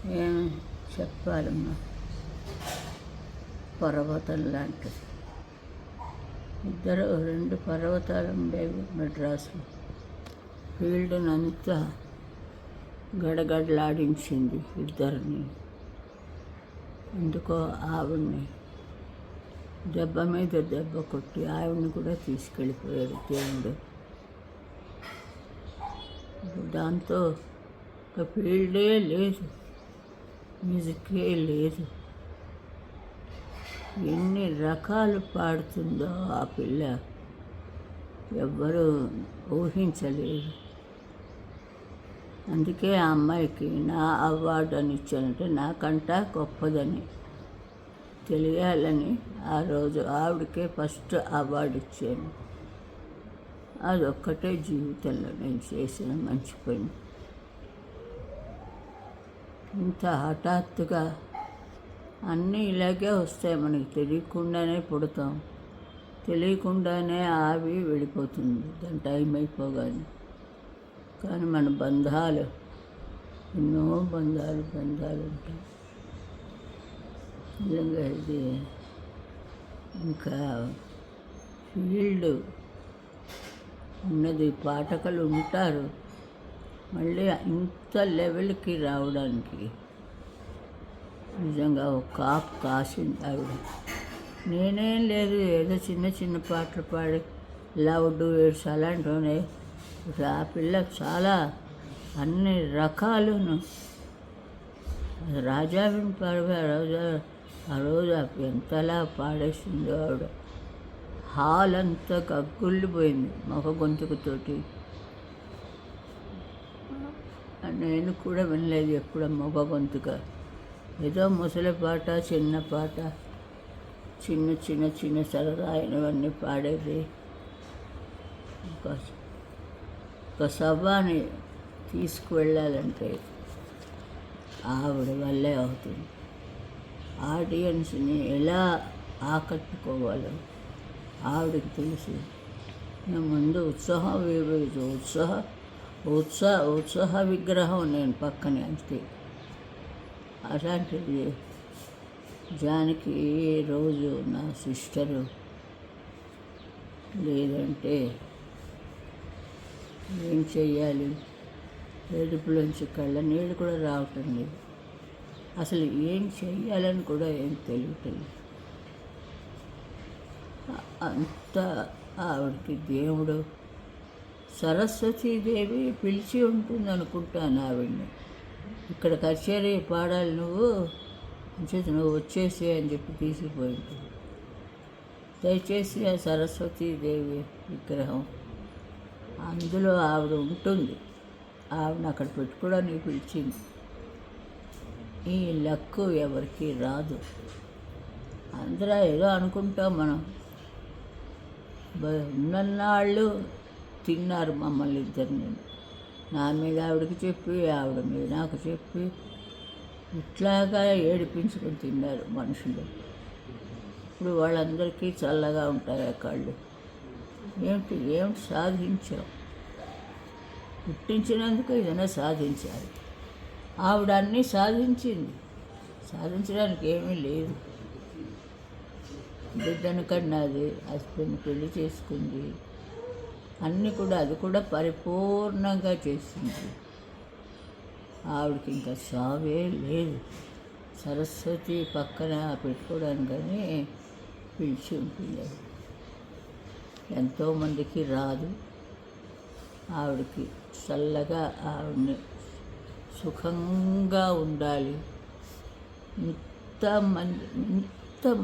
ఏం చెప్పాలమ్మా, పర్వతం లాంటిది. రెండు పర్వతాలు ఉండేవి మెడ్రాస్లో. ఫీల్డ్నంతా గడగడలాడించింది ఇద్దరిని. ఎందుకో ఆవిడ్ని దెబ్బ మీద దెబ్బ కొట్టి ఆవిడ్ని కూడా తీసుకెళ్ళిపోయాడు దేవుడు. దాంతో ఒక ఫీల్డే లేదు, మ్యూజికే లేదు. ఎన్ని రకాలు పాడుతుందో ఆ పిల్ల ఎవ్వరూ ఊహించలేదు. అందుకే ఆ అమ్మాయికి నా అవార్డు అని ఇచ్చానంటే నాకంట గొప్పదని తెలియాలని ఆ రోజు ఆవిడకే ఫస్ట్ అవార్డు ఇచ్చాను. అదొక్కటే జీవితంలో నేను చేసిన మంచి పని. ఇంత హఠాత్తుగా అన్నీ ఇలాగే వస్తాయి, మనకి తెలియకుండానే పుడతాం, తెలియకుండానే ఆవి వెళ్ళిపోతుంది దాని టైం అయిపోగానే. కానీ మన బంధాలు, ఎన్నో బంధాలు ఉంటాయి. నిజంగా ఇది ఇంకా ఫీల్డ్ ఉన్నది, పాఠకులు ఉంటారు. మళ్ళీ ఇంత లెవెల్కి రావడానికి నిజంగా ఒక కాపు కాసింది ఆవిడ. నేనేం లేదు, ఏదో చిన్న చిన్న పాటలు పాడి లవ్ ఎయిడ్స్ అలాంటివనే. ఆ పిల్ల చాలా అన్ని రకాలును రాజావిని పాడే ఆ రోజు ఎంతలా పాడేసిందో ఆవిడ. హాల్ అంతా గగ్గుల్లిపోయింది మొగ గొంతుకుతోటి. నేను కూడా వినలేదు ఎప్పుడు మొగ గొంతుగా. ఏదో ముసలి పాట, చిన్న పాట, చిన్న చిన్న చిన్న సరదాయినవన్నీ పాడేది. ఒక సభని తీసుకువెళ్ళాలంటే ఆవిడ వల్లే అవుతుంది. ఆడియన్స్ని ఎలా ఆకట్టుకోవాలో ఆవిడకి తెలుసు. ముందు ఉత్సాహ విగ్రహం నేను పక్కనే అంతే. అలాంటిది జానకి రోజు నా సిస్టరు లేదంటే ఏం చెయ్యాలి, ఏడుపులోంచి కళ్ళ నీళ్ళు కూడా రావటం లేదు. అసలు ఏం చెయ్యాలని కూడా ఏం తెలియటలేదు. అంత ఆవిడకి దేవుడు సరస్వతీదేవి పిలిచి ఉంటుంది అనుకుంటాను ఆవిడ్ని. ఇక్కడ కచేరీ పాడాలి నువ్వు వచ్చేసి అని చెప్పి తీసుకుపోయి ఉంటుంది. దయచేసి ఆ సరస్వతీదేవి విగ్రహం అందులో ఆవిడ ఉంటుంది. ఆవిడని అక్కడ పెట్టుకోవడానికి పిలిచింది. ఈ లక్కు ఎవరికి రాదు. అందరూ ఏదో అనుకుంటాం మనం. ఉన్నన్నాళ్ళు తిన్నారు మమ్మల్ని ఇద్దరిని. నా మీద ఆవిడకి చెప్పి, ఆవిడ మీద నాకు చెప్పి, ఇట్లాగా ఏడిపించుకొని తిన్నారు మనుషులు. ఇప్పుడు వాళ్ళందరికీ చల్లగా ఉంటాయి ఆ కళ్ళు. ఏమిటి సాధించావు? పుట్టించినందుకు ఏదైనా సాధించాలి. ఆవిడ అన్నీ సాధించింది. సాధించడానికి ఏమీ లేదు. బిడ్డను కన్నది, హస్బెండ్ పెళ్లి చేసుకుంది, అన్నీ కూడా అది కూడా పరిపూర్ణంగా చేసింది. ఆవిడకి ఇంకా సావే లేదు. సరస్వతి పక్కన పెట్టుకోవడానికని పిలిచి ఉంటుంది. ఎంతోమందికి రాదు. ఆవిడకి చల్లగా ఆవిడని సుఖంగా ఉండాలి. ఇంత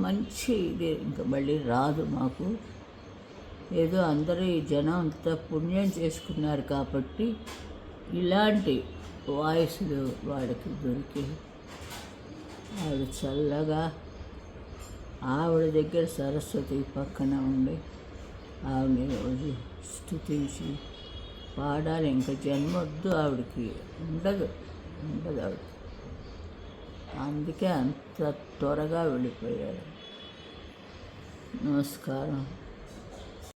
మంచి ఇది ఇంకా మళ్ళీ రాదు మాకు. ఏదో అందరూ ఈ జనం అంత పుణ్యం చేసుకున్నారు కాబట్టి ఇలాంటి వాయిస్లు వాడికి దొరికి ఆవిడ చల్లగా ఆవిడ దగ్గర సరస్వతి పక్కన ఉండి ఆవిడని రోజు స్తుతించి పాడాలి. ఇంకా జన్మొద్దు ఆవిడకి, ఉండదు ఆవిడకి. అందుకే అంత త్వరగా వెళ్ళిపోయారు. నమస్కారం.